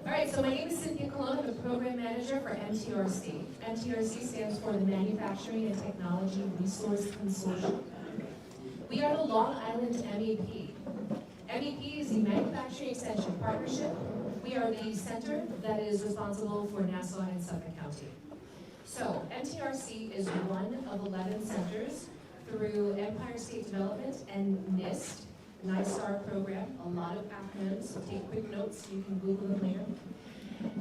All right, so my name is Cynthia Colon. I'm the program manager for MTRC. MTRC stands for the Manufacturing and Technology Resource Consortium. We are the Long Island MEP. MEP is the Manufacturing Extension Partnership. We are the center that is responsible for Nassau and Suffolk County. So MTRC is one of 11 centers through Empire State Development and NIST, NISTAR program, a lot of acronyms, so take quick notes, you can Google them later.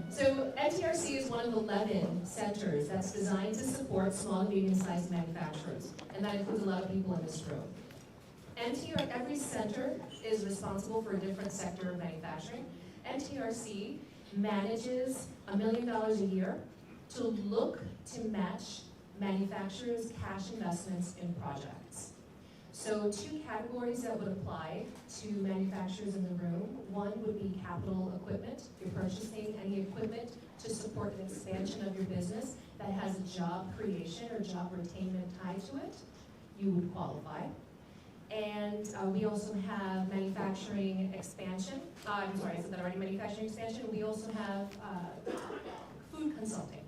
So MTRC is one of 11 centers that's designed to support small and medium-sized manufacturers, and that includes a lot of people in this room. Every center is responsible for a different sector of manufacturing. MTRC manages $1 million a year to look to match manufacturers' cash investments in projects. So two categories that would apply to manufacturers in the room. One would be capital equipment. You're purchasing any equipment to support an expansion of your business that has a job creation or job retainment tied to it. You would qualify. And we also have manufacturing expansion. I'm sorry, I said that already, manufacturing expansion. We also have food consulting.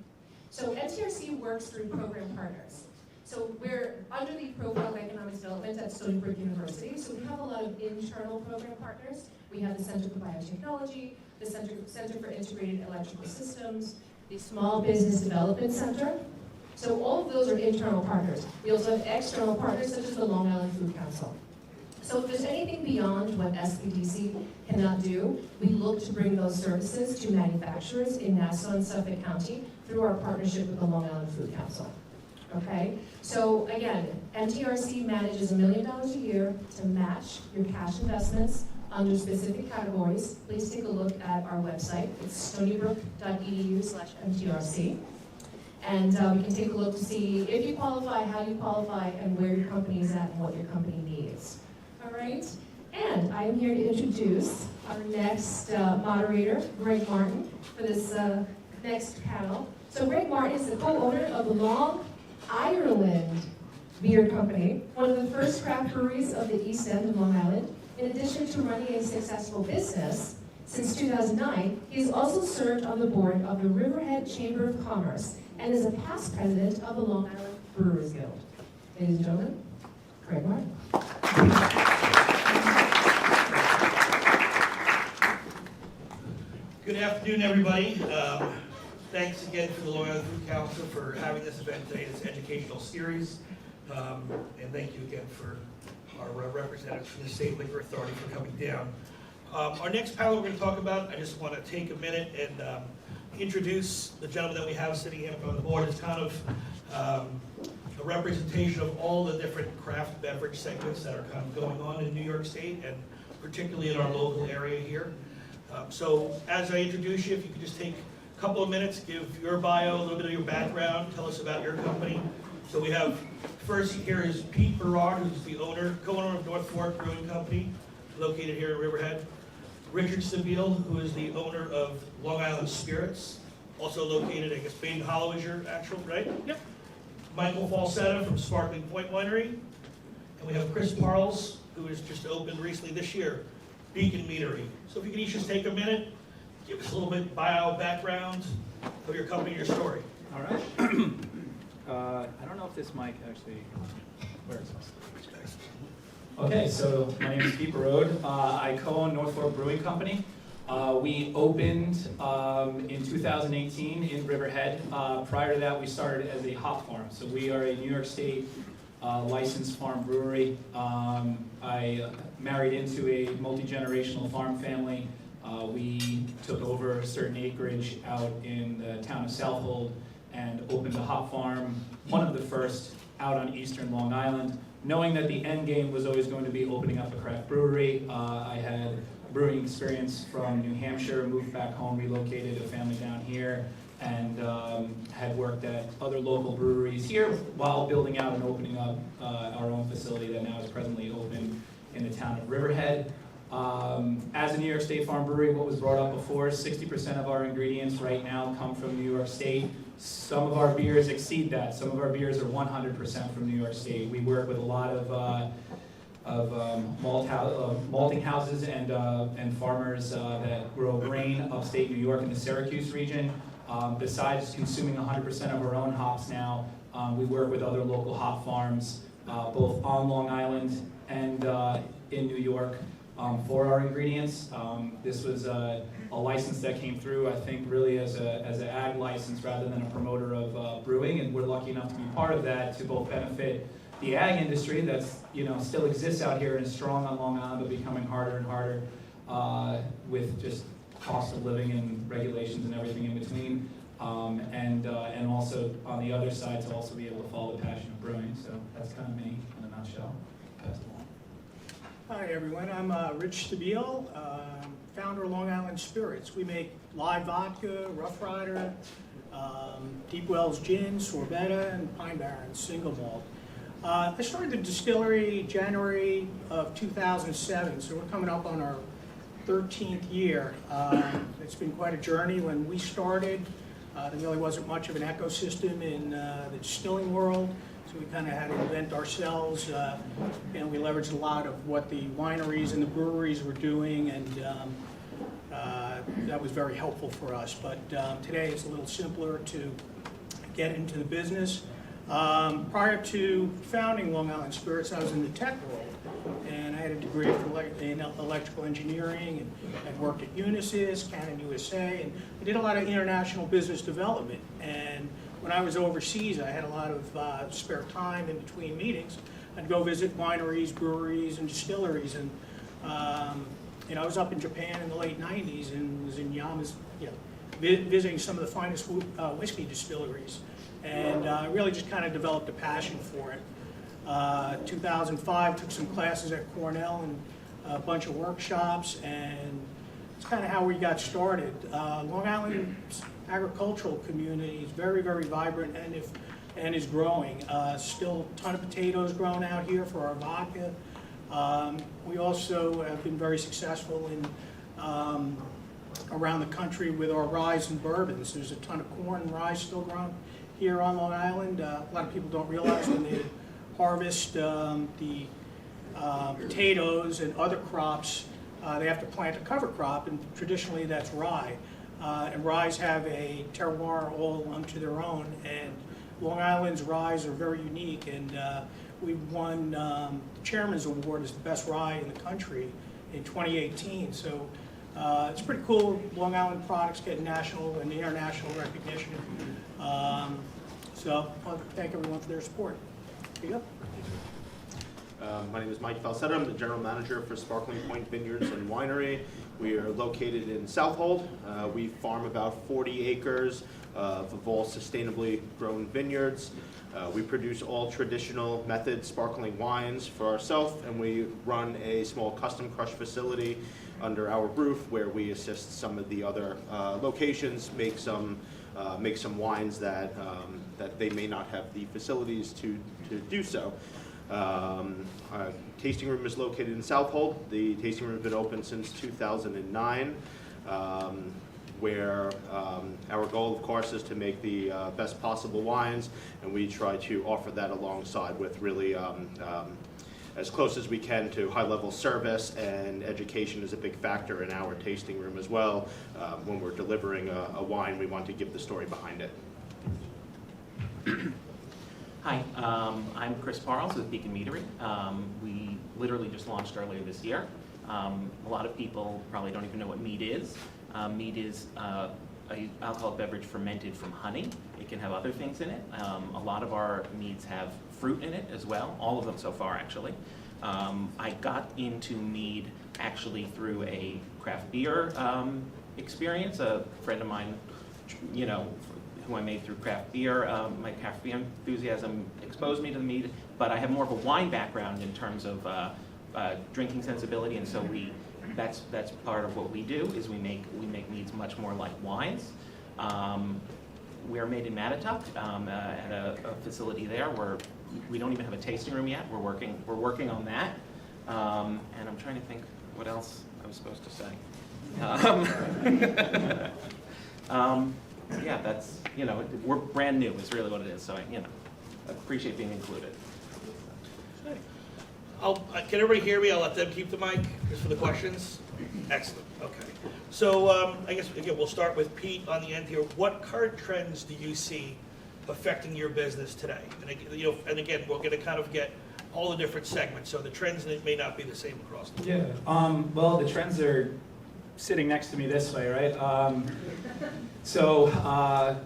So MTRC works through program partners. So we're under the Profile of Economic Development at Stony Brook University. So we have a lot of internal program partners. We have the Center for Biotechnology, the Center for Integrated Electrical Systems, the Small Business Development Center. So all of those are internal partners. We also have external partners such as the Long Island Food Council. So if there's anything beyond what SBDC cannot do, we look to bring those services to manufacturers in Nassau and Suffolk County through our partnership with the Long Island Food Council. Okay, so again, MTRC manages $1 million a year to match your cash investments under specific categories. Please take a look at our website. It's stonybrook.edu/MTRC. And we can take a look to see if you qualify, how you qualify, and where your company is at and what your company needs. All right, and I am here to introduce our next moderator, Greg Martin, for this next panel. So Greg Martin is the co-owner of the Long Ireland Beer Company, one of the first craft breweries of the East End of Long Island. In addition to running a successful business, since 2009, he has also served on the board of the Riverhead Chamber of Commerce and is a past president of the Long Island Brewers Guild. Ladies and gentlemen, Greg Martin. Good afternoon, everybody. Thanks again to the Long Island Food Council for having this event today, this educational series. And thank you again for our representatives from the State Liquor Authority for coming down. Our next panel we're going to talk about, I just want to take a minute and introduce the gentleman that we have sitting here on the board. It's kind of a representation of all the different craft beverage segments that are kind of going on in New York State and particularly in our local area here. So as I introduce you, if you could just take a couple of minutes, give your bio, a little bit of your background, tell us about your company. So we have, first here is Pete Berard, who's the co-owner of North Fork Brewing Company, located here in Riverhead. Richard Sabile, who is the owner of Long Island Spirits, also located, I guess, Baden Hollow is your actual, right? Yep. Michael Falsetta from Sparkling Point Winery. And we have Chris Parles, who has just opened recently this year, Beacon Meadery. So if you could each just take a minute, give us a little bit bio background of your company, your story. All right. I don't know if this mic actually, where is this? Okay, so my name is Pete Berard. I co-own North Fork Brewing Company. We opened in 2018 in Riverhead. Prior to that, we started as a hop farm. So we are a New York State licensed farm brewery. I married into a multi-generational farm family. We took over a certain acreage out in the town of Southold and opened a hop farm, one of the first out on eastern Long Island. Knowing that the end game was always going to be opening up a craft brewery, I had brewing experience from New Hampshire, moved back home, relocated a family down here, and had worked at other local breweries here while building out and opening up our own facility that now is presently open in the town of Riverhead. As a New York State farm brewery, what was brought up before, 60% of our ingredients right now come from New York State. Some of our beers exceed that. Some of our beers are 100% from New York State. We work with a lot of malting houses and farmers that grow grain upstate New York in the Syracuse region. Besides consuming 100% of our own hops now, we work with other local hop farms, both on Long Island and in New York, for our ingredients. This was a license that came through, I think, really as an ag license rather than a promoter of brewing, and we're lucky enough to be part of that to both benefit the ag industry that's still exists out here and is strong on Long Island, but becoming harder and harder with just cost of living and regulations and everything in between, and also on the other side to also be able to follow the passion of brewing. So that's kind of me in a nutshell. Pass it along. Hi everyone, I'm Rich Stabile, founder of Long Island Spirits. We make live vodka, Rough Rider, Deep Wells Gin, Sorbetta, and Pine Barrens single malt. I started the distillery January of 2007, so we're coming up on our 13th year. It's been quite a journey. When we started, there really wasn't much of an ecosystem in the distilling world, so we kind of had to invent ourselves. And we leveraged a lot of what the wineries and the breweries were doing, and that was very helpful for us. But today it's a little simpler to get into the business. Prior to founding Long Island Spirits, I was in the tech world, and I had a degree in electrical engineering, and I worked at Unisys, Canon USA, and I did a lot of international business development. And when I was overseas, I had a lot of spare time in between meetings. I'd go visit wineries, breweries, and distilleries, and I was up in Japan in the late 90s and was in visiting some of the finest whiskey distilleries. And I really just kind of developed a passion for it. 2005, took some classes at Cornell and a bunch of workshops, and it's kind of how we got started. Long Island's agricultural community is very, very vibrant and is growing. Still a ton of potatoes grown out here for our vodka. We also have been very successful in around the country with our rye and bourbons. There's a ton of corn and rye still grown here on Long Island. A lot of people don't realize when they harvest the potatoes and other crops, they have to plant a cover crop, and traditionally that's rye. And ryes have a terroir all unto their own, and Long Island's ryes are very unique, and we won the Chairman's Award as the best rye in the country in 2018. So it's pretty cool. Long Island products get national and international recognition. So I want to thank everyone for their support. Here you go. My name is Mike Falsetto. I'm the general manager for Sparkling Point Vineyards and Winery. We are located in Southold. We farm about 40 acres of all sustainably grown vineyards. We produce all traditional method sparkling wines for ourselves, and we run a small custom crush facility under our roof where we assist some of the other locations make some wines that they may not have the facilities to do so. Our tasting room is located in Southold. The tasting room has been open since 2009, where our goal, of course, is to make the best possible wines, and we try to offer that alongside with really as close as we can to high-level service, and education is a big factor in our tasting room as well. When we're delivering a wine, we want to give the story behind it. Hi, I'm Chris Parles with Beacon Meadery. We literally just launched earlier this year. A lot of people probably don't even know what mead is. Mead is an alcoholic beverage fermented from honey. It can have other things in it. A lot of our meads have fruit in it as well, all of them so far actually. I got into mead actually through a craft beer experience. A friend of mine, who I made through craft beer, my craft beer enthusiasm exposed me to the mead, but I have more of a wine background in terms of drinking sensibility, and so that's part of what we do, is we make meads much more like wines. We're made in Mattituck at a facility there where we don't even have a tasting room yet. We're working on that, and I'm trying to think what else I was supposed to say. Yeah, that's, we're brand new is really what it is, so I appreciate being included. Can everybody hear me? I'll let them keep the mic just for the questions. Excellent. Okay. So I guess again we'll start with Pete on the end here. What current trends do you see affecting your business today? And again, we're going to kind of get all the different segments. So the trends may not be the same across the board. Yeah. Well, the trends are sitting next to me this way, right?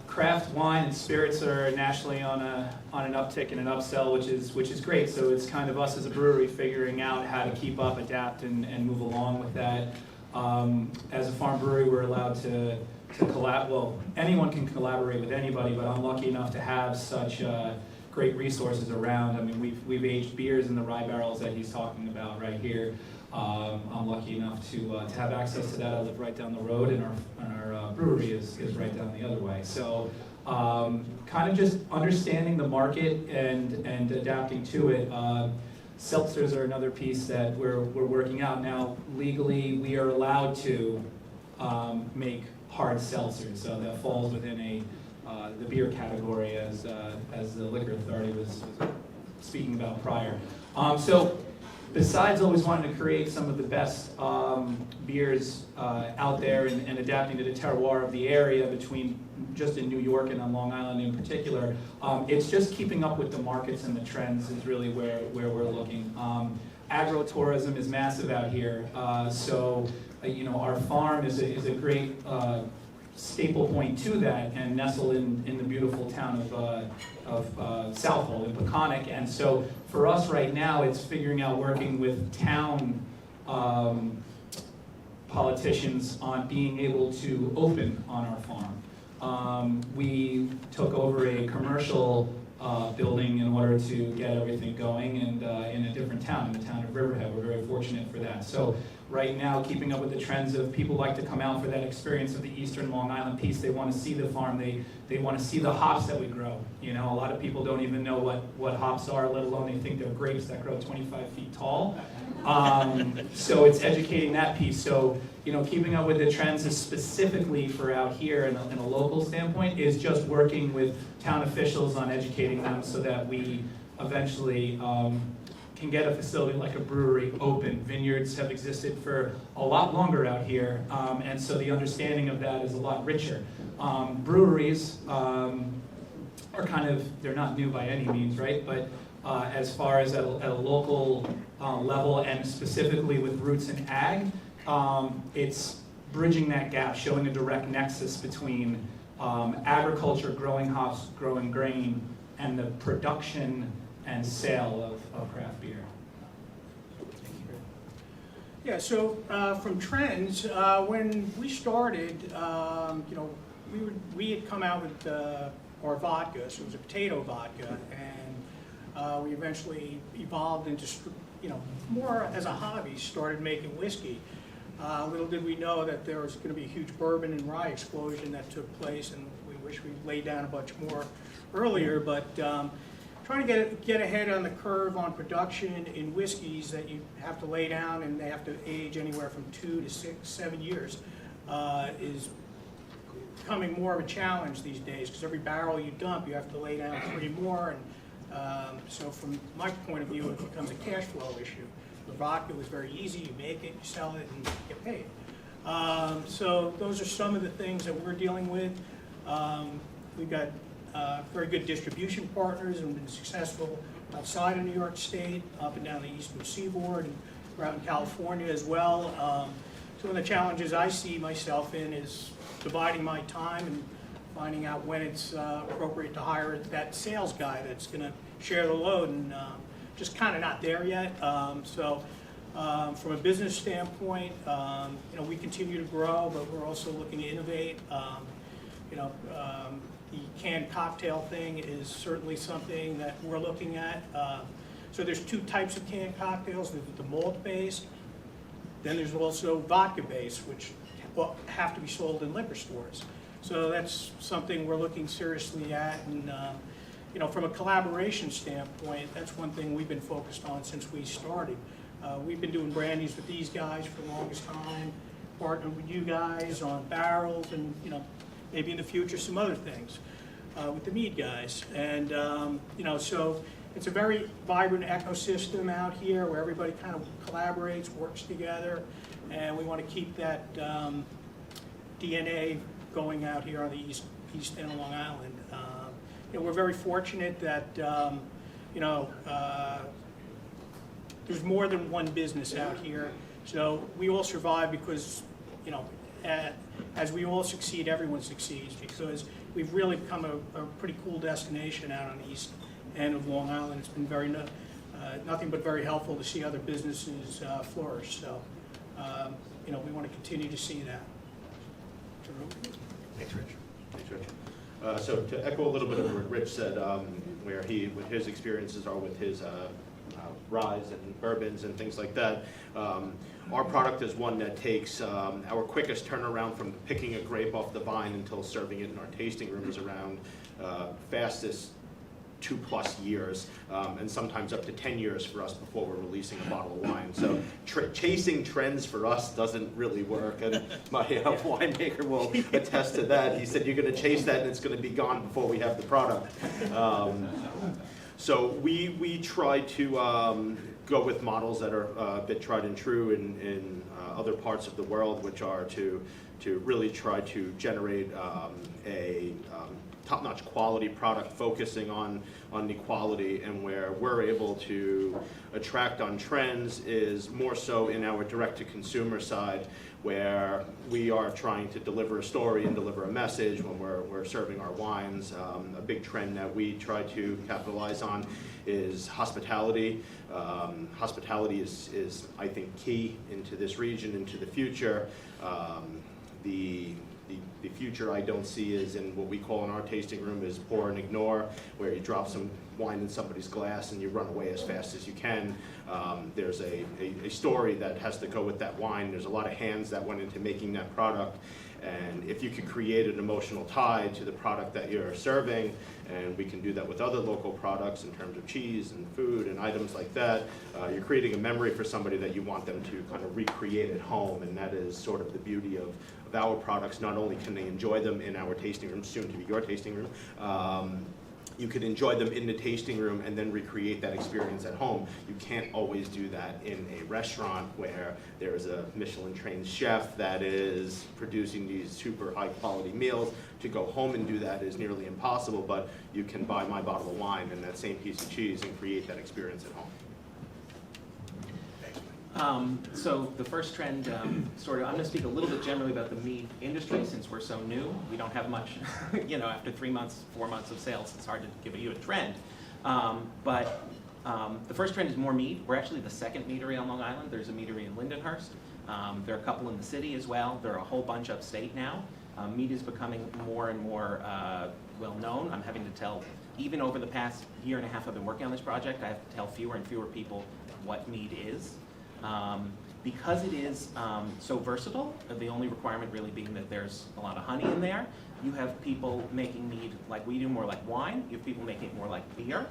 Craft wine and spirits are nationally on an uptick and an upsell, which is great. So it's kind of us as a brewery figuring out how to keep up, adapt, and move along with that. As a farm brewery, we're allowed to collab. Well, anyone can collaborate with anybody, but I'm lucky enough to have such great resources around. I mean, we've aged beers in the rye barrels that he's talking about right here. I'm lucky enough to have access to that. I live right down the road, and our brewery is right down the other way. So kind of just understanding the market and adapting to it. Seltzers are another piece that we're working out now. Legally, we are allowed to make hard seltzers, so that falls within the beer category, as the Liquor Authority was speaking about prior. Besides always wanting to create some of the best beers out there and adapting to the terroir of the area between just in New York and on Long Island in particular, it's just keeping up with the markets and the trends is really where we're looking. Agro-tourism is massive out here, our farm is a great staple point to that, and nestled in the beautiful town of Southold in Peconic. And so for us right now, it's figuring out working with town politicians on being able to open on our farm. We took over a commercial building in order to get everything going, and in a different town, in the town of Riverhead. We're very fortunate for that. So right now, keeping up with the trends of people like to come out for that experience of the Eastern Long Island piece. They want to see the farm. They want to see the hops that we grow. A lot of people don't even know what hops are, let alone they think they're grapes that grow 25 feet tall. So it's educating that piece. So, keeping up with the trends is specifically for out here in a local standpoint is just working with town officials on educating them so that we eventually can get a facility like a brewery open. Vineyards have existed for a lot longer out here, and so the understanding of that is a lot richer. Breweries are they're not new by any means, right? But as far as at a local level, and specifically with roots in ag, it's bridging that gap, showing a direct nexus between agriculture, growing hops, growing grain, and the production and sale of craft beer. Yeah, so from trends, when we started, we had come out with our vodka, so it was a potato vodka, and we eventually evolved into, more as a hobby, started making whiskey. Little did we know that there was going to be a huge bourbon and rye explosion that took place, and we wish we laid down a bunch more earlier, but trying to get ahead on the curve on production in whiskeys that you have to lay down and they have to age anywhere from 2 to 6, 7 years is becoming more of a challenge these days, because every barrel you dump, you have to lay down 3 more. And so from my point of view, it becomes a cash flow issue. The vodka was very easy. You make it, you sell it, and get paid. So those are some of the things that we're dealing with. We've got very good distribution partners and been successful outside of New York State, up and down the eastern seaboard, and we're out in California as well. So one of the challenges I see myself in is dividing my time and finding out when it's appropriate to hire that sales guy that's going to share the load, and just kind of not there yet. From a business standpoint, we continue to grow, but we're also looking to innovate. The canned cocktail thing is certainly something that we're looking at. So there's 2 types of canned cocktails. There's the malt-based, then there's also vodka-based, which have to be sold in liquor stores. So that's something we're looking seriously at. And from a collaboration standpoint, that's one thing we've been focused on since we started. We've been doing brandies with these guys for the longest time, partnered with you guys on barrels, and maybe in the future some other things with the mead guys. And so it's a very vibrant ecosystem out here where everybody kind of collaborates, works together, and we want to keep that DNA going out here on the east end of Long Island. We're very fortunate that there's more than one business out here, so we all survive because as we all succeed, everyone succeeds, because we've really become a pretty cool destination out on the east end of Long Island. It's been nothing but very helpful to see other businesses flourish. So, we want to continue to see that. Thanks, Rich. Thanks, Rich. So to echo a little bit of what Rich said, where what his experiences are with his rye and bourbons and things like that, our product is one that takes our quickest turnaround from picking a grape off the vine until serving it in our tasting room is around fastest 2+ years, and sometimes up to 10 years for us before we're releasing a bottle of wine. So chasing trends for us doesn't really work, and my winemaker will attest to that. He said, you're going to chase that and it's going to be gone before we have the product. So we try to go with models that are a bit tried and true in other parts of the world, which are to really try to generate a top-notch quality product, focusing on the quality, and where we're able to attract on trends is more so in our direct-to-consumer side, where we are trying to deliver a story and deliver a message when we're serving our wines. A big trend that we try to capitalize on is hospitality. Hospitality is, I think, key into this region, into the future. The future I don't see is in what we call in our tasting room is pour and ignore, where you drop some wine in somebody's glass and you run away as fast as you can. There's a story that has to go with that wine. There's a lot of hands that went into making that product. And if you could create an emotional tie to the product that you're serving, and we can do that with other local products in terms of cheese and food and items like that, you're creating a memory for somebody that you want them to kind of recreate at home, and that is sort of the beauty of our products. Not only can they enjoy them in our tasting room, soon to be your tasting room, you could enjoy them in the tasting room and then recreate that experience at home. You can't always do that in a restaurant where there's a Michelin-trained chef that is producing these super high-quality meals. To go home and do that is nearly impossible, but you can buy my bottle of wine and that same piece of cheese and create that experience at home. So the first trend, I'm going to speak a little bit generally about the mead industry, since we're so new. We don't have much, after 3 months, 4 months of sales, it's hard to give you a trend. But the first trend is more mead. We're actually the second meadery on Long Island. There's a meadery in Lindenhurst. There are a couple in the city as well. There are a whole bunch upstate now. Mead is becoming more and more well known. I'm having to tell, even over the past year and a half I've been working on this project, I have to tell fewer and fewer people what mead is. Because it is so versatile, the only requirement really being that there's a lot of honey in there. You have people making mead like we do, more like wine. You have people making it more like beer.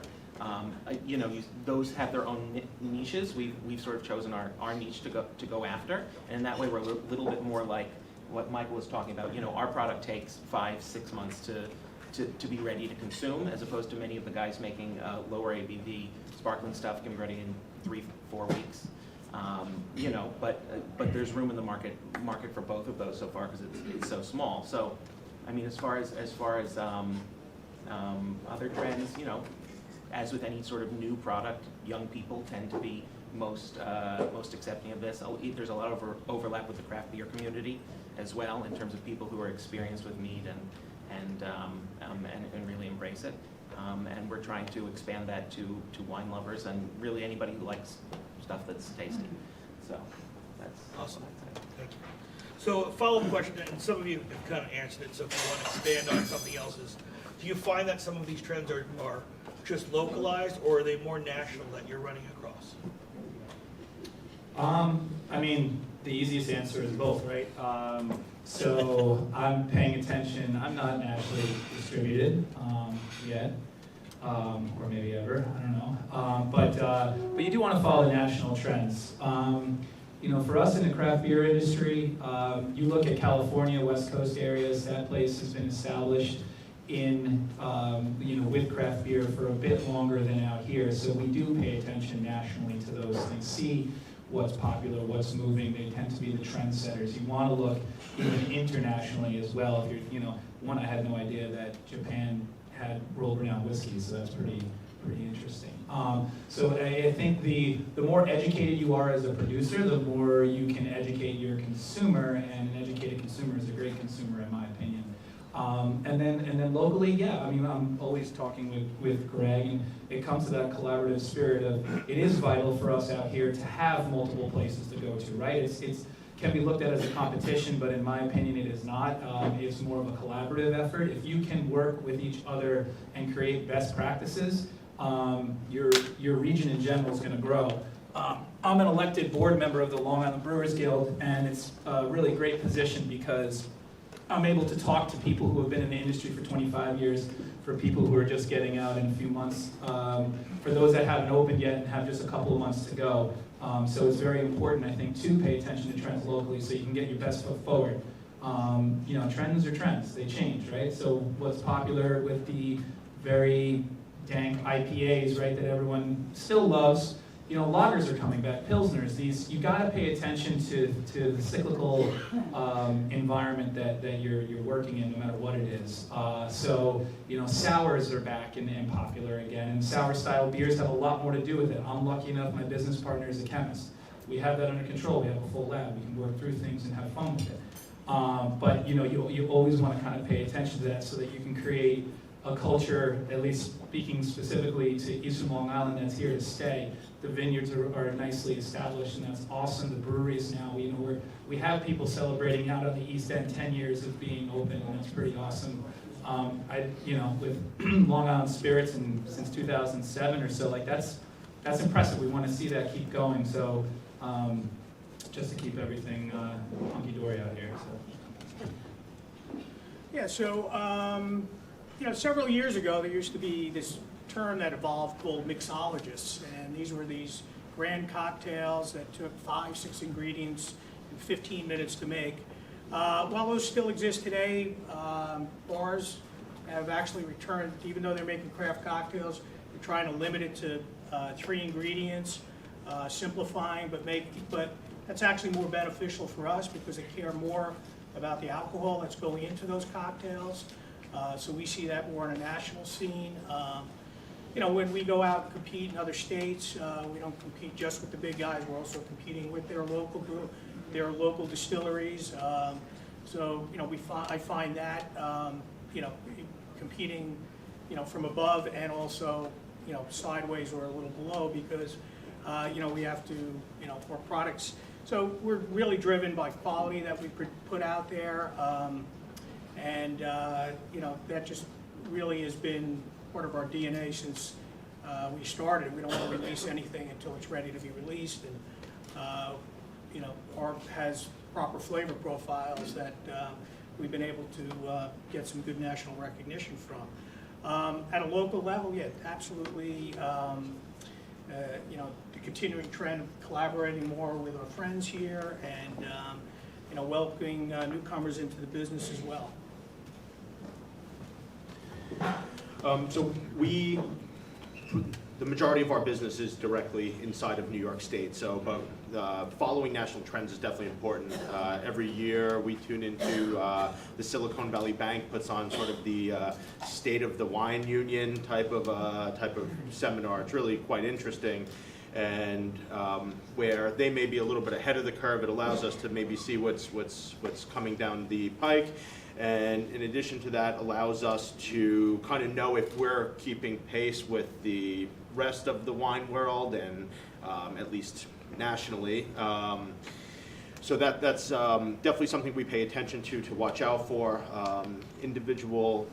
Those have their own niches. We've sort of chosen our niche to go after, and in that way we're a little bit more like what Michael was talking about. Our product takes 5-6 months to be ready to consume, as opposed to many of the guys making lower ABV sparkling stuff can be ready in 3-4 weeks. But there's room in the market for both of those so far, because it's so small. So, I mean, as far as other trends, as with any sort of new product, young people tend to be most accepting of this. There's a lot of overlap with the craft beer community as well, in terms of people who are experienced with mead and really embrace it. And we're trying to expand that to wine lovers and really anybody who likes stuff that's tasty. So that's awesome. Thank you. So a follow-up question, and some of you have kind of answered it, so if you want to expand on something else, is do you find that some of these trends are just localized, or are they more national that you're running across? I mean, the easiest answer is both, right? So I'm paying attention. I'm not nationally distributed yet. Or maybe ever, I don't know. But you do want to follow the national trends. For us in the craft beer industry, you look at California, West Coast areas, that place has been established in, with craft beer for a bit longer than out here. So we do pay attention nationally to those things, see what's popular, what's moving. They tend to be the trendsetters. You want to look even internationally as well. If you're, one, I had no idea that Japan had world-renowned whiskey, so that's pretty interesting. So I think the more educated you are as a producer, the more you can educate your consumer, and an educated consumer is a great consumer, in my opinion. And then locally, yeah, I mean, I'm always talking with Greg, and it comes to that collaborative spirit of, it is vital for us out here to have multiple places to go to, right? It's can be looked at as a competition, but in my opinion, it is not. It's more of a collaborative effort. If you can work with each other and create best practices, your region in general is going to grow. I'm an elected board member of the Long Island Brewers Guild, and it's a really great position because I'm able to talk to people who have been in the industry for 25 years, for people who are just getting out in a few months, for those that haven't opened yet and have just a couple of months to go. So it's very important, I think, to pay attention to trends locally so you can get your best foot forward. Trends are trends, they change, right? So what's popular with the very dank IPAs, right, that everyone still loves, lagers are coming back, pilsners. You got to pay attention to the cyclical environment that you're working in, no matter what it is. So sours are back and popular again, and sour style beers have a lot more to do with it. I'm lucky enough, my business partner is a chemist. We have that under control. We have a full lab. We can work through things and have fun with it. But you always want to kind of pay attention to that so that you can create a culture, at least speaking specifically to Eastern Long Island, that's here to stay. The vineyards are nicely established, and that's awesome. The breweries now, we have people celebrating out on the East End 10 years of being open, and that's pretty awesome. With Long Island Spirits and since 2007 or so, that's impressive. We want to see that keep going. So just to keep everything hunky-dory out here. So. Yeah, so several years ago there used to be this term that evolved called mixologists, and these were these grand cocktails that took 5-6 ingredients and 15 minutes to make. While those still exist today, bars have actually returned, even though they're making craft cocktails, they're trying to limit it to 3 ingredients, simplifying, but that's actually more beneficial for us because they care more about the alcohol that's going into those cocktails. So we see that more on a national scene. When we go out and compete in other states, we don't compete just with the big guys. We're also competing with their local distilleries. I find that competing, from above and also sideways or a little below because we have to for products. So we're really driven by quality that we put out there. That just really has been part of our DNA since we started. We don't want to release anything until it's ready to be released, and our has proper flavor profiles that we've been able to get some good national recognition from. At a local level, yeah, absolutely. The continuing trend of collaborating more with our friends here and welcoming newcomers into the business as well. The majority of our business is directly inside of New York State, but following national trends is definitely important. Every year we tune into the Silicon Valley Bank puts on sort of the State of the Wine Union type of seminar. It's really quite interesting, and where they may be a little bit ahead of the curve, it allows us to maybe see what's coming down the pike. And in addition to that, allows us to kind of know if we're keeping pace with the rest of the wine world and at least nationally. So that's definitely something we pay attention to watch out for. Individual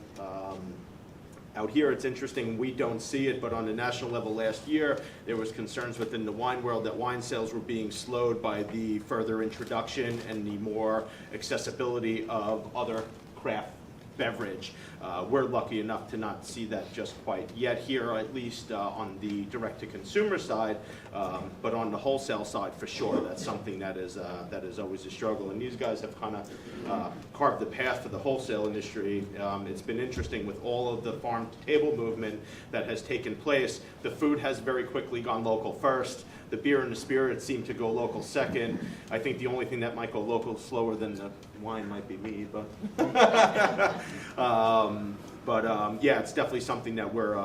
out here, it's interesting, we don't see it, but on a national level last year, there was concerns within the wine world that wine sales were being slowed by the further introduction and the more accessibility of other craft beverage. We're lucky enough to not see that just quite yet here, at least on the direct-to-consumer side, but on the wholesale side, for sure, that's something that is always a struggle. And these guys have kind of carved the path for the wholesale industry. It's been interesting with all of the farm-to-table movement that has taken place. The food has very quickly gone local first. The beer and the spirits seem to go local second. I think the only thing that might go local slower than the wine might be me, but yeah, it's definitely something that we're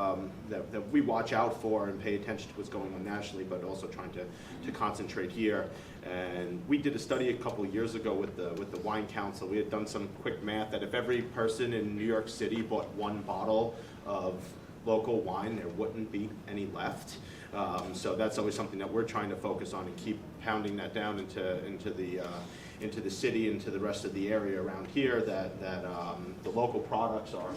that we watch out for and pay attention to what's going on nationally, but also trying to concentrate here. And we did a study a couple of years ago with the Wine Council. We had done some quick math that if every person in New York City bought one bottle of local wine, there wouldn't be any left. So that's always something that we're trying to focus on and keep pounding that down into the city, into the rest of the area around here. That the local products are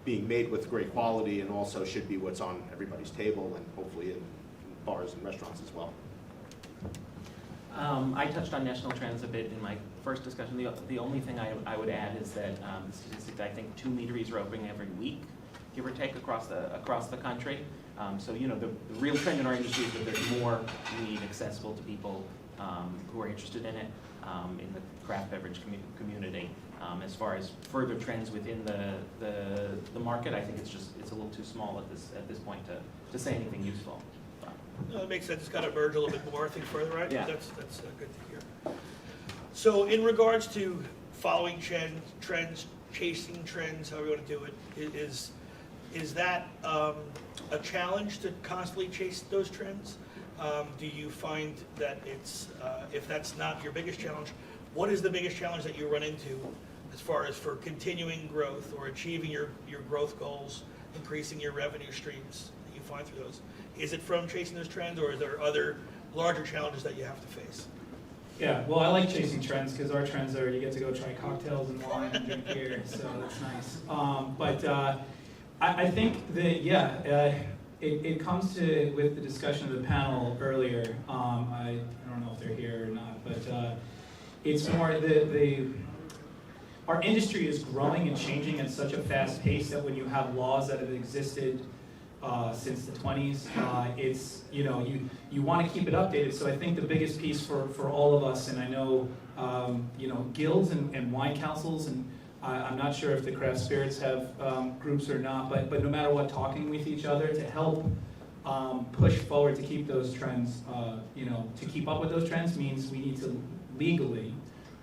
being made with great quality, and also should be what's on everybody's table, and hopefully in bars and restaurants as well. I touched on national trends a bit in my first discussion. The only thing I would add is that the statistic, I think 2 meaderies are opening every week, give or take, across the country. So the real trend in our industry is that there's more weed accessible to people who are interested in it in the craft beverage community. As far as further trends within the market, I think it's a little too small at this point to say anything useful. No, that makes sense. It's got to merge a little bit more, I think, further, right? Yeah. That's good to hear. So in regards to following trends, chasing trends, however you want to do it, is that a challenge to constantly chase those trends? Do you find that it's, if that's not your biggest challenge, what is the biggest challenge that you run into as far as for continuing growth or achieving your growth goals, increasing your revenue streams that you find through those? Is it from chasing those trends, or are there other larger challenges that you have to face? Yeah, well, I like chasing trends because our trends are you get to go try cocktails and wine and drink beer, so that's nice. But I think that, it comes to, with the discussion of the panel earlier, I don't know if they're here or not, but it's more our industry is growing and changing at such a fast pace that when you have laws that have existed since the 20s, it's, you want to keep it updated. So I think the biggest piece for all of us, and I know, guilds and wine councils, and I'm not sure if the craft spirits have groups or not, but no matter what, talking with each other to help push forward to keep those trends, to keep up with those trends means we need to legally,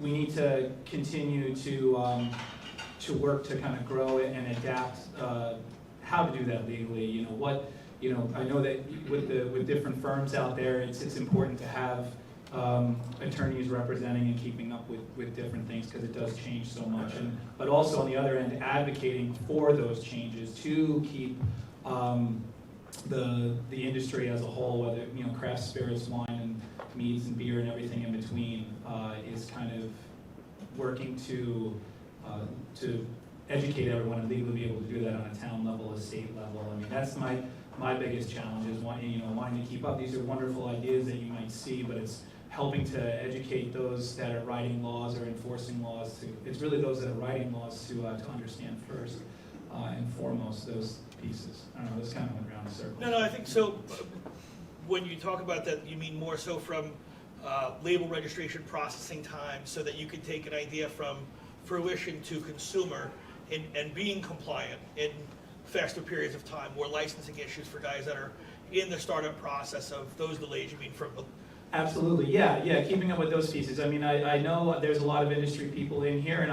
we need to continue to work to kind of grow it and adapt how to do that legally. I know that with different firms out there, it's important to have attorneys representing and keeping up with different things because it does change so much. But also on the other end, advocating for those changes to keep the industry as a whole, whether craft spirits, wine, and meads and beer and everything in between, is kind of working to educate everyone and legally be able to do that on a town level, a state level. I mean, that's my biggest challenge is wanting to keep up. These are wonderful ideas that you might see, but it's helping to educate those that are writing laws or enforcing laws. It's really those that are writing laws to understand first and foremost those pieces. I don't know, this kind of went around in circles. No, I think so. When you talk about that, you mean more so from label registration processing time, so that you can take an idea from fruition to consumer and being compliant in faster periods of time, more licensing issues for guys that are in the startup process of those delays, you mean from... Absolutely, yeah, keeping up with those pieces. I mean, I know there's a lot of industry people in here, and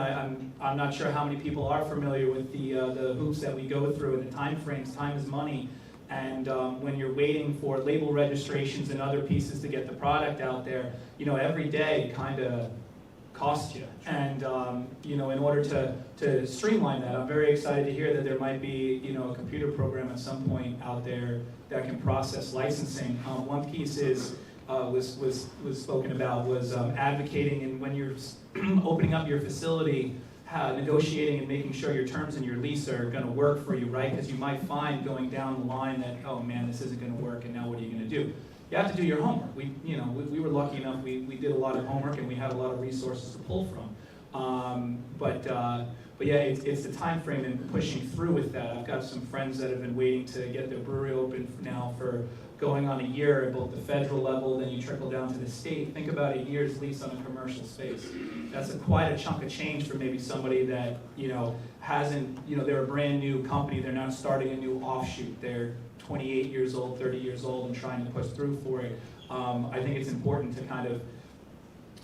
I'm not sure how many people are familiar with the hoops that we go through and the time frames. Time is money, and when you're waiting for label registrations and other pieces to get the product out there, every day kind of costs you. And in order to streamline that, I'm very excited to hear that there might be a computer program at some point out there that can process licensing. One piece is was spoken about was advocating, and when you're opening up your facility, negotiating and making sure your terms and your lease are going to work for you, right? Because you might find going down the line that, oh man, this isn't going to work, and now what are you going to do? You have to do your homework. We were lucky enough, we did a lot of homework and we had a lot of resources to pull from. But yeah, it's the time frame and pushing through with that. I've got some friends that have been waiting to get their brewery open now for going on a year at both the federal level, then you trickle down to the state. Think about a year's lease on a commercial space. That's quite a chunk of change for maybe somebody that, hasn't, they're a brand new company, they're not starting a new offshoot. They're 28 years old, 30 years old and trying to push through for it. I think it's important to kind of,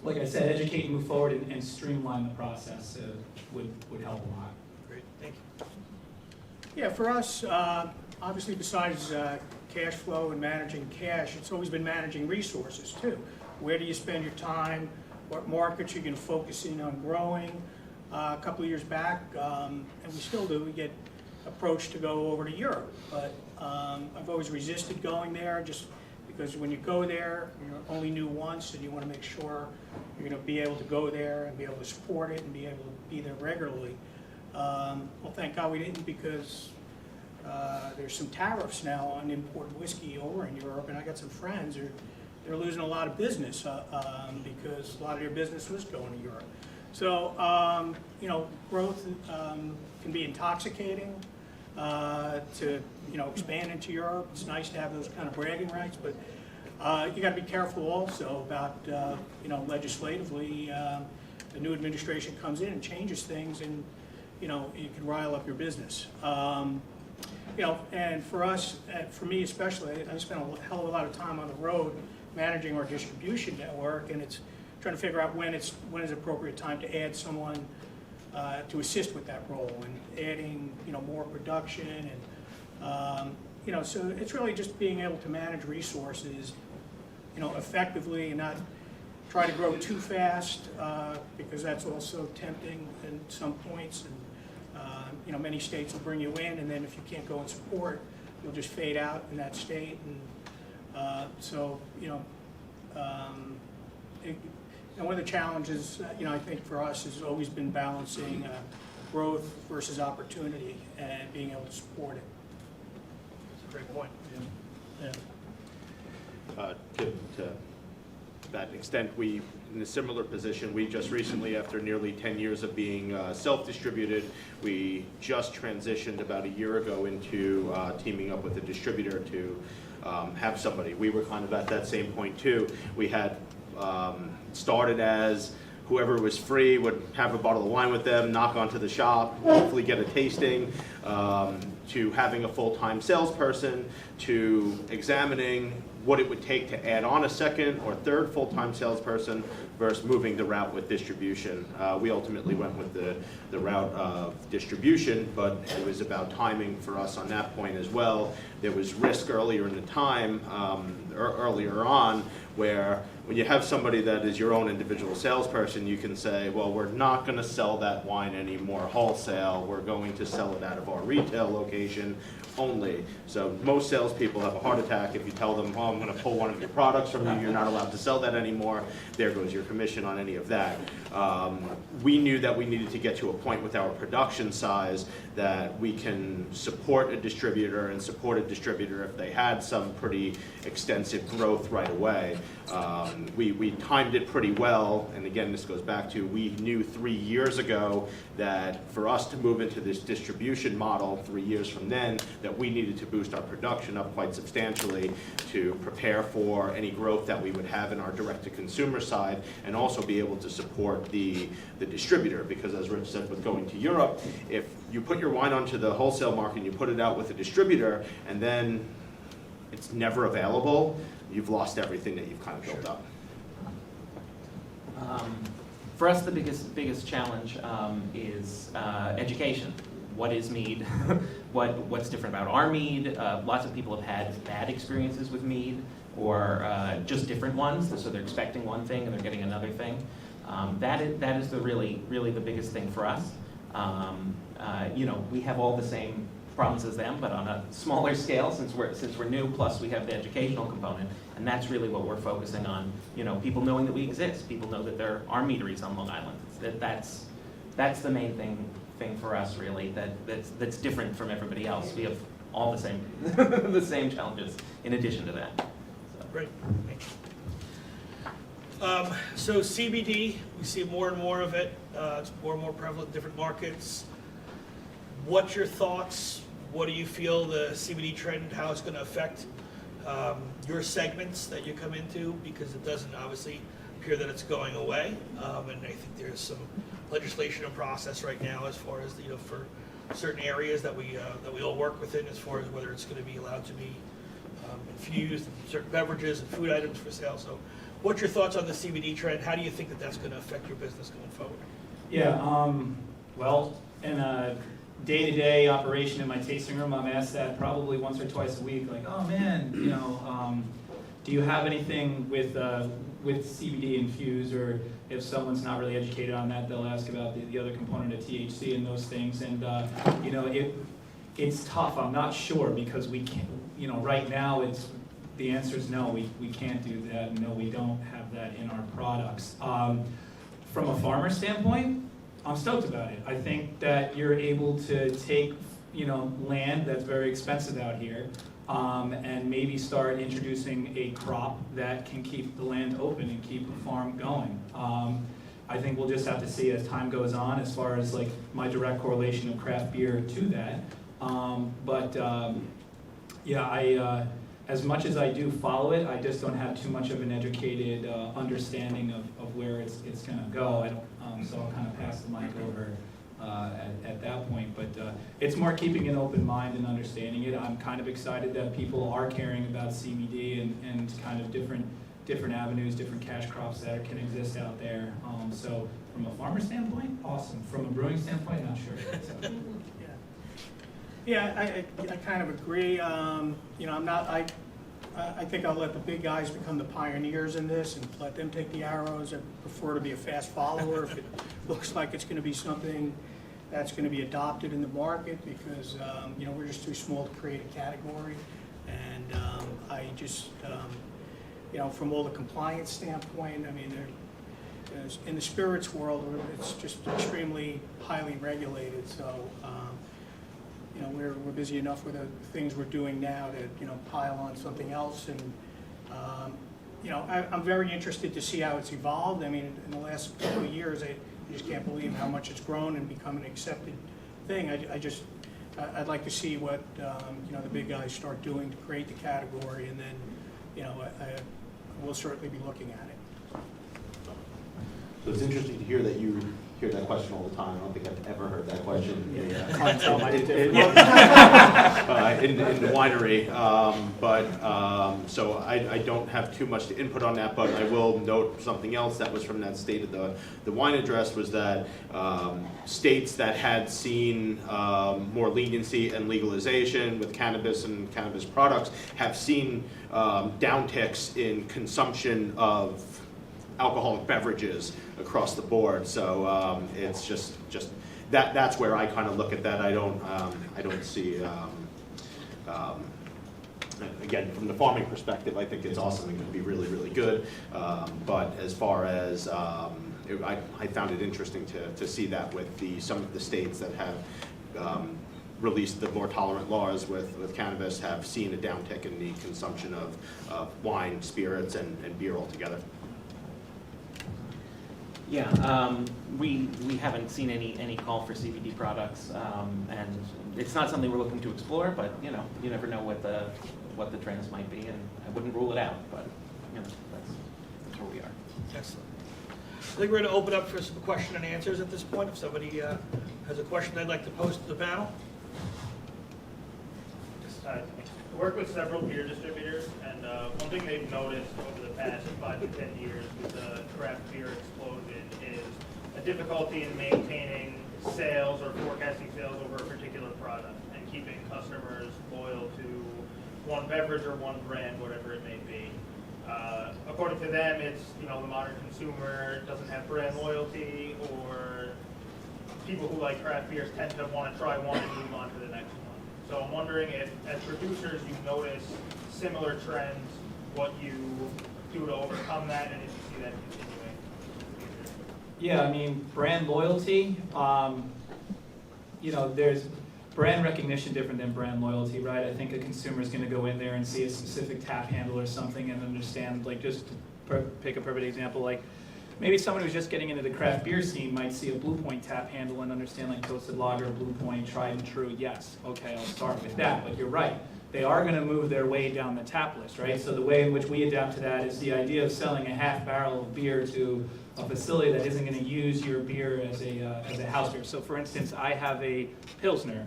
like I said, educate and move forward and streamline the process would help a lot. Great, thank you. Yeah, for us, obviously besides cash flow and managing cash, it's always been managing resources too. Where do you spend your time? What markets you're going to focus in on growing? A couple of years back, and we still do, we get approached to go over to Europe. But I've always resisted going there just because when you go there, you're only new once and you want to make sure you're going to be able to go there and be able to support it and be able to be there regularly. Well, thank God we didn't, because there's some tariffs now on imported whiskey over in Europe, and I got some friends they're losing a lot of business because a lot of their business was going to Europe. So growth can be intoxicating to expand into Europe. It's nice to have those kind of bragging rights, but you got to be careful also about legislatively. The new administration comes in and changes things, and you can rile up your business. And for us, for me especially, I spent a hell of a lot of time on the road managing our distribution network, and it's trying to figure out when is appropriate time to add someone to assist with that role, and adding more production, and so it's really just being able to manage resources effectively and not try to grow too fast, because that's also tempting at some points. And many states will bring you in, and then if you can't go and support, you'll just fade out in that state. And and one of the challenges, I think for us has always been balancing growth versus opportunity and being able to support it. That's a great point. Yeah. To that extent, we, in a similar position, we just recently, after nearly 10 years of being self-distributed, we just transitioned about a year ago into teaming up with a distributor to have somebody. We were kind of at that same point too. We had started as whoever was free would have a bottle of wine with them, knock onto the shop, hopefully get a tasting, to having a full-time salesperson, to examining what it would take to add on a second or third full-time salesperson versus moving the route with distribution. We ultimately went with the route of distribution, but it was about timing for us on that point as well. There was risk earlier in the time, earlier on, where when you have somebody that is your own individual salesperson, you can say, well, we're not going to sell that wine anymore wholesale. We're going to sell it out of our retail location only. So most salespeople have a heart attack if you tell them, oh, I'm going to pull one of your products from you. You're not allowed to sell that anymore. There goes your commission on any of that. We knew that we needed to get to a point with our production size that we can support a distributor and support a distributor if they had some pretty extensive growth right away. We timed it pretty well, and again, this goes back to, we knew 3 years ago that for us to move into this distribution model 3 years from then, that we needed to boost our production up quite substantially to prepare for any growth that we would have in our direct-to-consumer side, and also be able to support the distributor, because as Rich said, with going to Europe, if you put your wine onto the wholesale market and you put it out with a distributor, and then it's never available, you've lost everything that you've kind of built up. For us, the biggest challenge is education. What is mead? What's different about our mead? Lots of people have had bad experiences with mead, or just different ones. So they're expecting one thing and they're getting another thing. That is the really the biggest thing for us. We have all the same problems as them, but on a smaller scale since we're new. Plus, we have the educational component, and that's really what we're focusing on. People knowing that we exist. People know that there are meaderies on Long Island. That's the main thing for us, really. That's different from everybody else. We have all the same the same challenges in addition to that. So. Great. Thanks. So CBD, we see more and more of it. It's more and more prevalent in different markets. What's your thoughts? What do you feel the CBD trend, how it's going to affect your segments that you come into? Because it doesn't obviously appear that it's going away. And I think there's some legislation in process right now as far as, for certain areas that we all work within, as far as whether it's going to be allowed to be infused in certain beverages and food items for sale. So what's your thoughts on the CBD trend? How do you think that that's going to affect your business going forward? Yeah, well, in a day-to-day operation in my tasting room, I'm asked that probably once or twice a week, like, oh man, do you have anything with CBD infused? Or if someone's not really educated on that, they'll ask about the other component of THC and those things. And it's tough. I'm not sure, because we can't. Right now the answer is no. We can't do that. No, we don't have that in our products. From a farmer standpoint, I'm stoked about it. I think that you're able to take, land that's very expensive out here, and maybe start introducing a crop that can keep the land open and keep the farm going. I think we'll just have to see as time goes on, as far as like my direct correlation of craft beer to that. As much as I do follow it, I just don't have too much of an educated understanding of where it's going to go. So I'll kind of pass the mic over at that point. But it's more keeping an open mind and understanding it. I'm kind of excited that people are caring about CBD and kind of different avenues, different cash crops that can exist out there. So from a farmer standpoint, awesome. From a brewing standpoint, not sure. So. Yeah, I kind of agree. I think I'll let the big guys become the pioneers in this and let them take the arrows. I prefer to be a fast follower if it looks like it's going to be something that's going to be adopted in the market, because we're just too small to create a category. And I just, from all the compliance standpoint, I mean, in the spirits world, it's just extremely highly regulated. So. We're busy enough with the things we're doing now to pile on something else, and I'm very interested to see how it's evolved. I mean, in the last couple of years, I just can't believe how much it's grown and become an accepted thing. I'd like to see what the big guys start doing to create the category, and then I will certainly be looking at it. So it's interesting to hear that you hear that question all the time. I don't think I've ever heard that question in the winery. So I don't have too much to input on that, but I will note something else that was from that State of the Wine address, was that states that had seen more leniency and legalization with cannabis and cannabis products have seen downticks in consumption of alcoholic beverages across the board. So it's just that's where I kind of look at that. I don't see again, from the farming perspective, I think it's awesome and going to be really, really good. But as far as I found it interesting to see that with some of the states that have released the more tolerant laws with cannabis have seen a downtick in the consumption of wine, spirits, and beer altogether. Yeah, we haven't seen any call for CBD products, and it's not something we're looking to explore. But you never know what the trends might be, and I wouldn't rule it out. But that's where we are. Excellent. I think we're going to open up for some question and answers at this point. If somebody has a question they'd like to pose to the panel. I work with several beer distributors, and one thing they've noticed over the past 5 to 10 years with the craft beer explosion is a difficulty in maintaining sales or forecasting sales over a particular product and keeping customers loyal to one beverage or one brand, whatever it may be. According to them, it's the modern consumer doesn't have brand loyalty, or people who like craft beers tend to want to try one and move on to the next one. So I'm wondering if, as producers, you notice similar trends, what you do to overcome that, and if you see that continuing. Yeah, I mean, brand loyalty, there's brand recognition different than brand loyalty, right? I think a consumer is going to go in there and see a specific tap handle or something and understand, like, just pick a perfect example, like maybe someone who's just getting into the craft beer scene might see a Blue Point tap handle and understand like toasted lager, Blue Point, tried and true. Yes, okay, I'll start with that. But you're right. They are going to move their way down the tap list, right? So the way in which we adapt to that is the idea of selling a half barrel of beer to a facility that isn't going to use your beer as a house beer. So for instance, I have a Pilsner,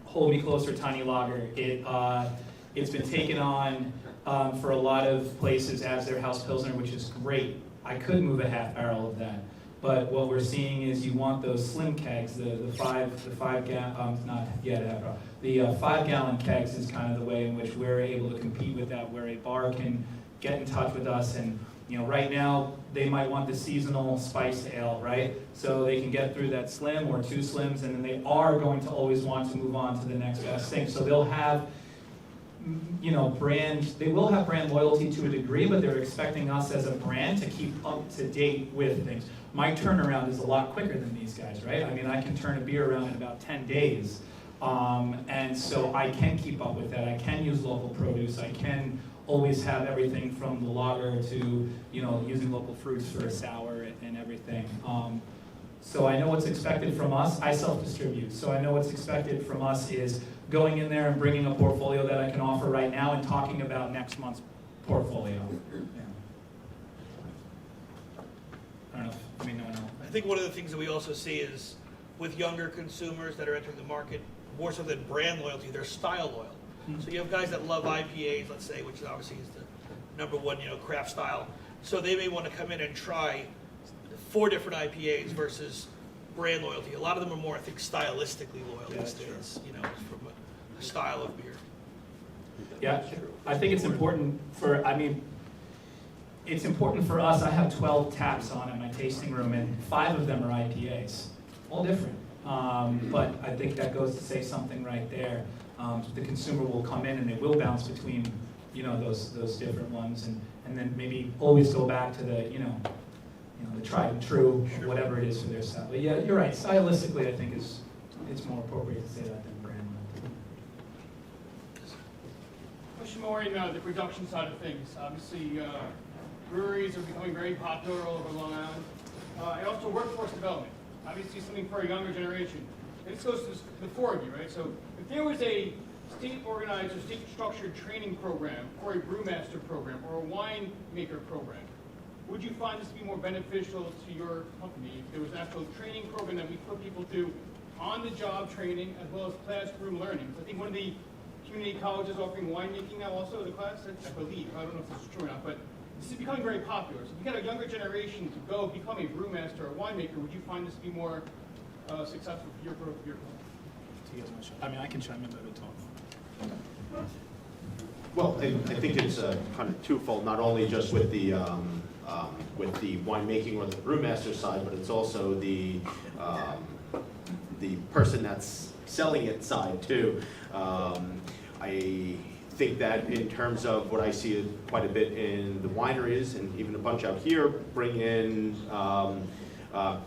Hold Me Closer Tiny Lager. It's been taken on for a lot of places as their house Pilsner, which is great. I could move a half barrel of that. But what we're seeing is you want those slim kegs, the 5 gallon kegs is kind of the way in which we're able to compete with that, where a bar can get in touch with us. And right now they might want the seasonal spiced ale, right? So they can get through that slim or 2 slims, and then they are going to always want to move on to the next best thing. So they'll have they will have brand loyalty to a degree, but they're expecting us as a brand to keep up to date with things. My turnaround is a lot quicker than these guys, right? I mean, I can turn a beer around in about 10 days. And so I can keep up with that. I can use local produce. I can always have everything from the lager to, using local fruits for a sour and everything. So I know what's expected from us. I self-distribute. So I know what's expected from us is going in there and bringing a portfolio that I can offer right now and talking about next month's portfolio. Yeah. I don't know if no one else. I think one of the things that we also see is with younger consumers that are entering the market, more so than brand loyalty, they're style loyal. Mm-hmm. So you have guys that love IPAs, let's say, which obviously is the #1, craft style. So they may want to come in and try 4 different IPAs versus brand loyalty. A lot of them are more, I think, stylistically loyal these days, from a style of beer. Yeah, I think it's important it's important for us. I have 12 taps on in my tasting room, and 5 of them are IPAs, all different. But I think that goes to say something right there. The consumer will come in and they will bounce between, those different ones, and then maybe always go back to the, the tried and true, or whatever it is for their style. But yeah, you're right. Stylistically, I think it's more appropriate to say that than brand. Question more in the production side of things. Obviously, breweries are becoming very popular all over Long Island. And also workforce development. Obviously something for a younger generation. And this goes to the 4 of you, right? So if there was a state-organized or state-structured training program, or a brewmaster program, or a winemaker program, would you find this to be more beneficial to your company if there was an actual training program that we put people through on-the-job training as well as classroom learning? I think one of the community colleges offering winemaking now also as a class, I believe. I don't know if this is true or not, but this is becoming very popular. So if you get a younger generation to go become a brewmaster or a winemaker, would you find this to be more successful for your growth of your company? I mean, I can chime in, but it'll talk. Well, I think it's kind of twofold, not only just with the winemaking or the brewmaster side, but it's also the person that's selling it side too. I think that in terms of what I see quite a bit in the wineries and even a bunch out here, bring in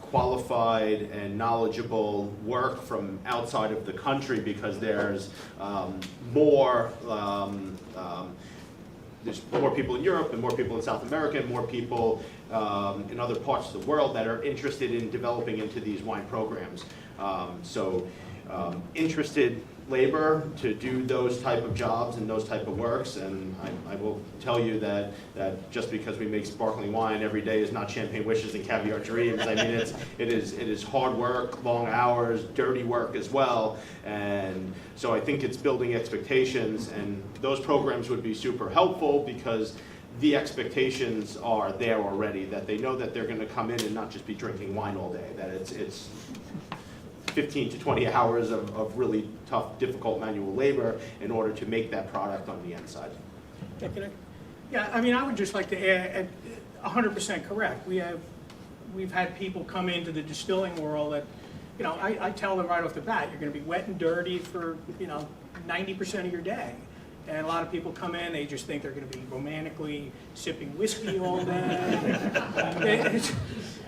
qualified and knowledgeable work from outside of the country, because there's more people in Europe and more people in South America and more people in other parts of the world that are interested in developing into these wine programs. Interested labor to do those type of jobs and those type of works, and I will tell you that just because we make sparkling wine every day is not champagne wishes and caviar dreams. I mean, it is hard work, long hours, dirty work as well, and so I think it's building expectations, and those programs would be super helpful because the expectations are there already, that they know that they're going to come in and not just be drinking wine all day, that it's 15 to 20 hours of really tough, difficult manual labor in order to make that product on the end side. Yeah, I mean, I would just like to add, 100% correct. We've had people come into the distilling world that, I tell them right off the bat, you're going to be wet and dirty for, 90% of your day. And a lot of people come in, they just think they're going to be romantically sipping whiskey all day.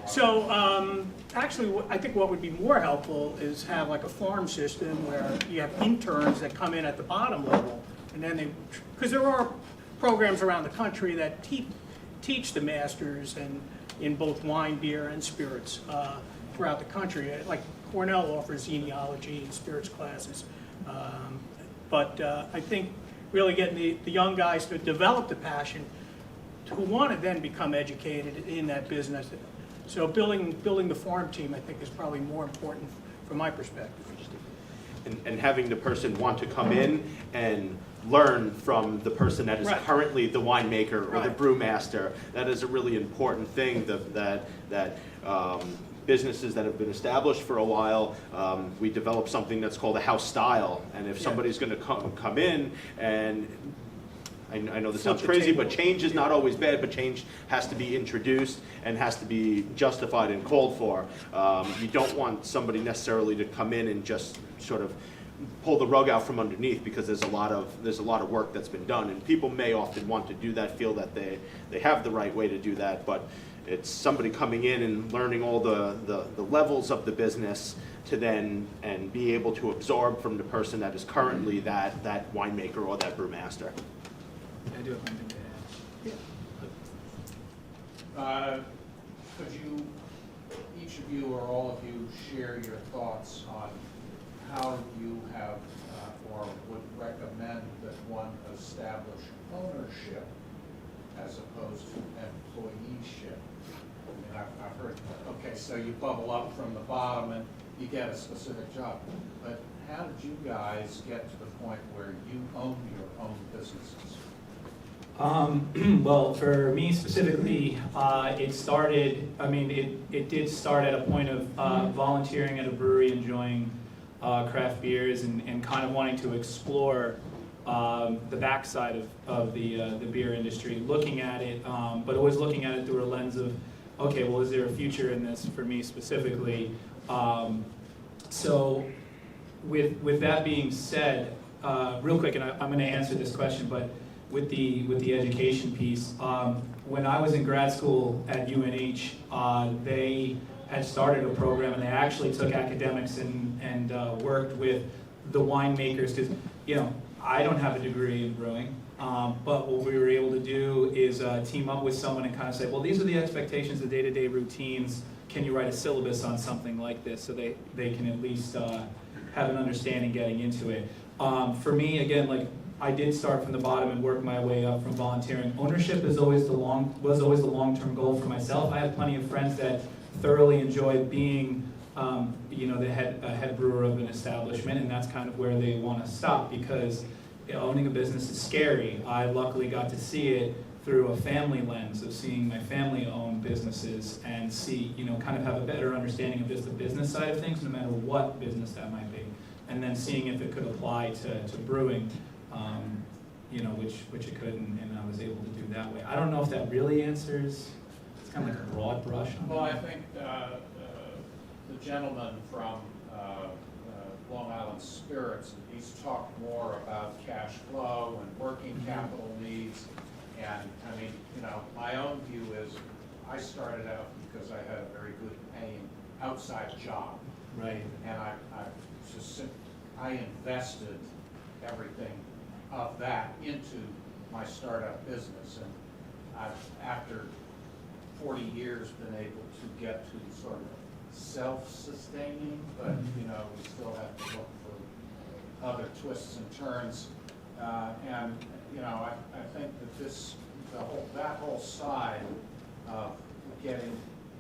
So actually, I think what would be more helpful is have like a farm system where you have interns that come in at the bottom level, and then because there are programs around the country that teach the masters and in both wine, beer, and spirits throughout the country. Like Cornell offers enology and spirits classes. But I think really getting the young guys to develop the passion who want to then become educated in that business. So building the farm team, I think, is probably more important from my perspective. And having the person want to come in and learn from the person that is Right. currently the winemaker or the Right. brewmaster. That is a really important thing that businesses that have been established for a while, we develop something that's called a house style. And if Yeah. somebody's going to come in and I know this sounds Flip the crazy, but table. change is not always bad, but change has to be introduced and has to be justified and called for. You don't want somebody necessarily to come in and just sort of pull the rug out from underneath, because there's a lot of work that's been done, and people may often want to do that, feel that they have the right way to do that, but it's somebody coming in and learning all the levels of the business to then and be able to absorb from the person that is currently that winemaker or that brewmaster. I do have one thing to add. Could you, each of you or all of you, share your thoughts on how you have or would recommend that one establish ownership as opposed to employeeship? I mean, I've heard, okay, so you bubble up from the bottom and you get a specific job. But how did you guys get to the point where you own your own businesses? Well, for me specifically, it started, I mean, it did start at a point of volunteering at a brewery, enjoying craft beers and kind of wanting to explore the backside of the beer industry, looking at it, but always looking at it through a lens of, okay, well, is there a future in this for me specifically? So with that being said, real quick, and I'm going to answer this question, but with the education piece, when I was in grad school at UNH, they had started a program, and they actually took academics and worked with the winemakers, because, you know, I don't have a degree in brewing, but what we were able to do is team up with someone and kind of say, well, these are the expectations, the day-to-day routines. Can you write a syllabus on something like this so they can at least have an understanding getting into it? For me, again, like, I did start from the bottom and work my way up from volunteering. Ownership was always the long-term goal for myself. I have plenty of friends that thoroughly enjoy being, the head brewer of an establishment, and that's kind of where they want to stop, because owning a business is scary. I luckily got to see it through a family lens of seeing my family own businesses and see, kind of have a better understanding of just the business side of things, no matter what business that might be, and then seeing if it could apply to brewing. Which it could, and I was able to do that way. I don't know if that really answers. It's kind of like a broad brush on Well, that. I think the gentleman from Long Island Spirits, he's talked more about cash flow and working capital needs. And I mean, my own view is I started out because I had a very good paying outside job. Right. And I invested everything of that into my startup business, and I've, after 40 years, been able to get to sort of self-sustaining, but we still have to look for other twists and turns, and I think that that whole side of getting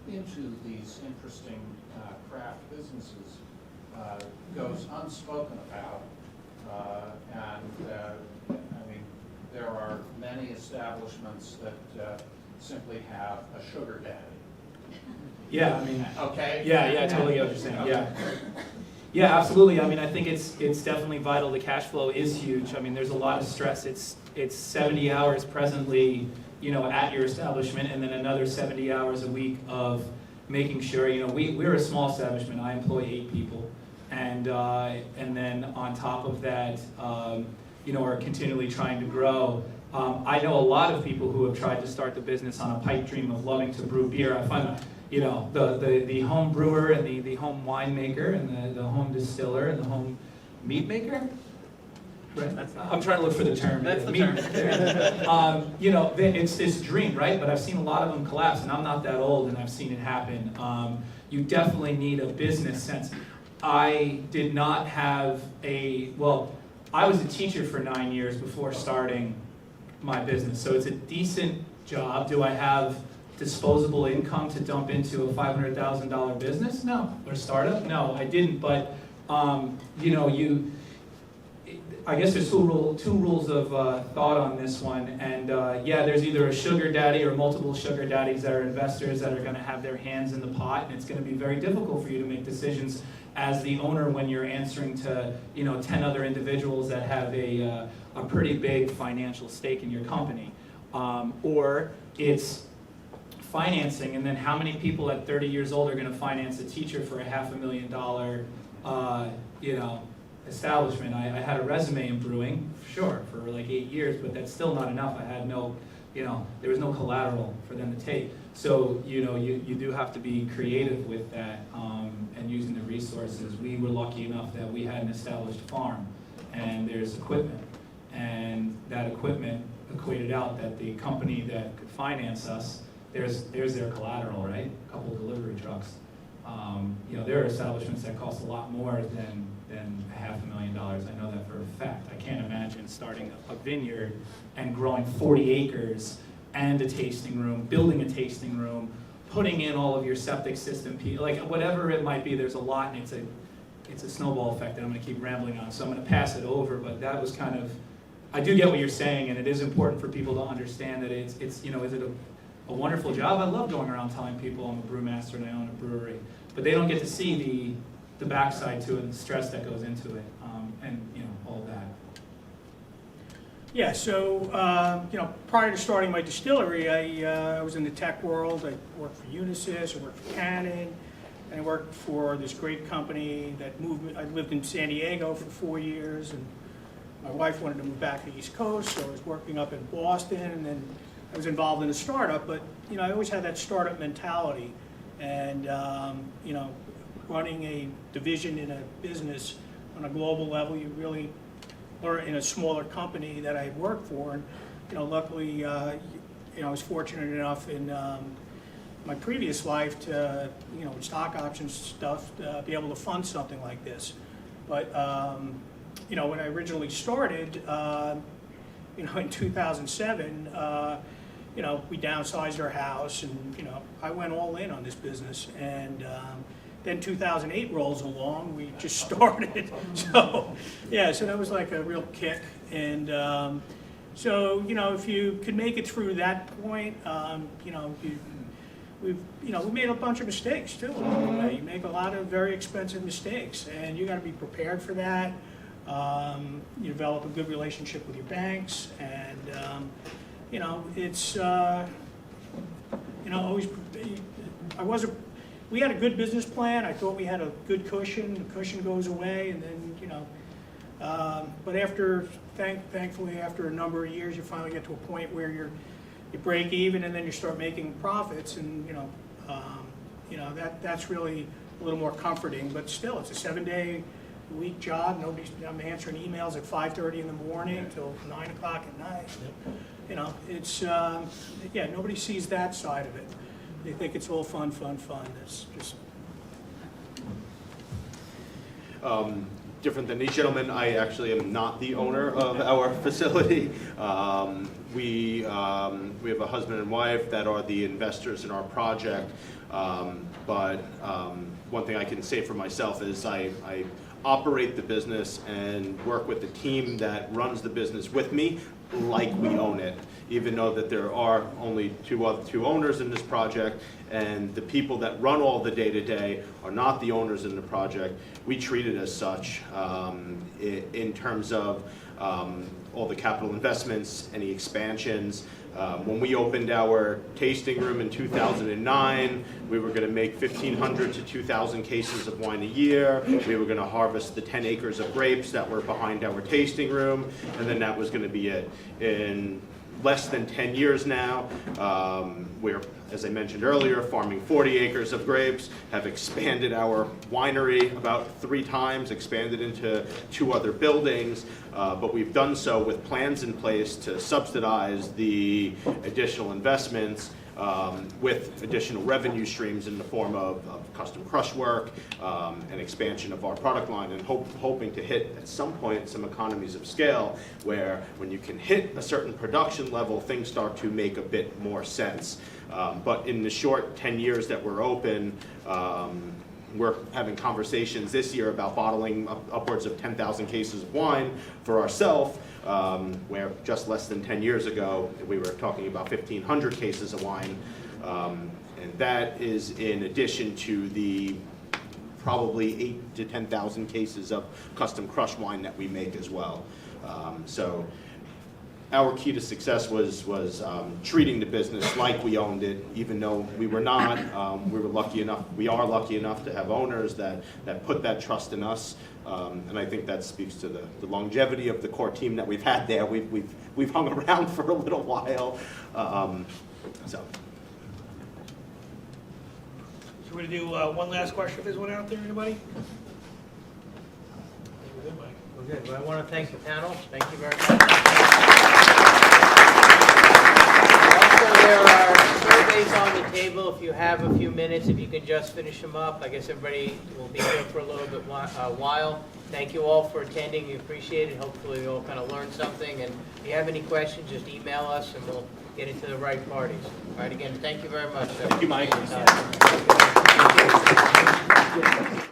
into these interesting craft businesses goes unspoken about. I mean, there are many establishments that simply have a sugar daddy. Yeah, I mean. Okay? Yeah, I totally get what you're saying. Yeah. Yeah, absolutely. I mean, I think it's definitely vital. The cash flow is huge. I mean, there's a lot of stress. It's 70 hours presently, at your establishment, and then another 70 hours a week of making sure, we're a small establishment. I employ 8 people. And then on top of that, are continually trying to grow. I know a lot of people who have tried to start the business on a pipe dream of loving to brew beer. I find, the home brewer and the home winemaker and the home distiller and the home meat maker, right? That's- I'm trying to look for the term. That's the Meat. term. You know, it's this dream, right? But I've seen a lot of them collapse, and I'm not that old, and I've seen it happen. You definitely need a business sense. I did not have I was a teacher for 9 years before starting my business, so it's a decent job. Do I have disposable income to dump into a $500,000 business? No. Or startup? No, I didn't. But you know, I guess there's two rules of thought on this one. And yeah, there's either a sugar daddy or multiple sugar daddies that are investors that are going to have their hands in the pot, and it's going to be very difficult for you to make decisions as the owner when you're answering to 10 other individuals that have a pretty big financial stake in your company. Or it's financing, and then how many people at 30 years old are going to finance a teacher for a $500,000 establishment? I had a resume in brewing, sure, for like 8 years, but that's still not enough. I had no, there was no collateral for them to take. So, you do have to be creative with that and using the resources. We were lucky enough that we had an established farm, and there's equipment, and that equipment equated out that the company that could finance us, there's their collateral, right? A couple delivery trucks. There are establishments that cost a lot more than $500,000. I know that for a fact. I can't imagine starting a vineyard and growing 40 acres and a tasting room, building a tasting room, putting in all of your septic system, like whatever it might be. There's a lot, and it's a snowball effect that I'm going to keep rambling on. So I'm going to pass it over. But that was kind of, I do get what you're saying, and it is important for people to understand that it's is it a wonderful job? I love going around telling people I'm a brewmaster and I own a brewery, but they don't get to see the backside to it and the stress that goes into it, and all that. Yeah, so, prior to starting my distillery, I was in the tech world. I worked for Unisys, I worked for Canon, and I worked for this great company that moved me. I lived in San Diego for 4 years, and my wife wanted to move back to the East Coast, so I was working up in Boston, and then I was involved in a startup, but, I always had that startup mentality, and, running a division in a business on a global level, you really learn in a smaller company that I worked for, and, luckily, I was fortunate enough in my previous life to, with stock options stuff, to be able to fund something like this. But, when I originally started, in 2007, we downsized our house, and, I went all in on this business. And then 2008 rolls along, we just started. So, yeah, so that was like a real kick. And so, if you could make it through that point, we made a bunch of mistakes too along the way. You make a lot of very expensive mistakes, and you got to be prepared for that. You develop a good relationship with your banks, and it's always. We had a good business plan. I thought we had a good cushion. The cushion goes away, and then but thankfully after a number of years, you finally get to a point where you break even, and then you start making profits, and that's really a little more comforting. But still, it's a 7-day-a-week job. I'm answering emails at 5:30 in the morning till 9 o'clock at night. It's nobody sees that side of it. They think it's all fun. It's just different than these gentlemen. I actually am not the owner of our facility. We have a husband and wife that are the investors in our project. But one thing I can say for myself is I operate the business and work with the team that runs the business with me like we own it, even though that there are only two owners in this project, and the people that run all the day-to-day are not the owners in the project. We treat it as such in terms of all the capital investments, any expansions. When we opened our tasting room in 2009, we were going to make 1,500 to 2,000 cases of wine a year. We were going to harvest the 10 acres of grapes that were behind our tasting room, and then that was going to be it. In less than 10 years now. We're, as I mentioned earlier, farming 40 acres of grapes, have expanded our winery about 3 times, expanded into 2 other buildings, but we've done so with plans in place to subsidize the additional investments with additional revenue streams in the form of custom crush work and expansion of our product line, and hoping to hit at some point some economies of scale where when you can hit a certain production level, things start to make a bit more sense. But in the short 10 years that we're open, we're having conversations this year about bottling upwards of 10,000 cases of wine for ourselves, where just less than 10 years ago, we were talking about 1,500 cases of wine. And that is in addition to the probably 8,000 to 10,000 cases of custom crush wine that we make as well. So our key to success was treating the business like we owned it, even though we were not. We are lucky enough to have owners that put that trust in us, and I think that speaks to the longevity of the core team that we've had there. We've hung around for a little while, so. So we're going to do one last question if there's one out there, anybody? We're good, Mike. We're good. Well, I want to thank the panel. Thank you very much. Also, there are surveys on the table. If you have a few minutes, if you can just finish them up. I guess everybody will be here for a little bit while. Thank you all for attending. We appreciate it. Hopefully you all kind of learned something. And if you have any questions, just email us and we'll get it to the right parties. All right, again, thank you very much. Thank you, Mike.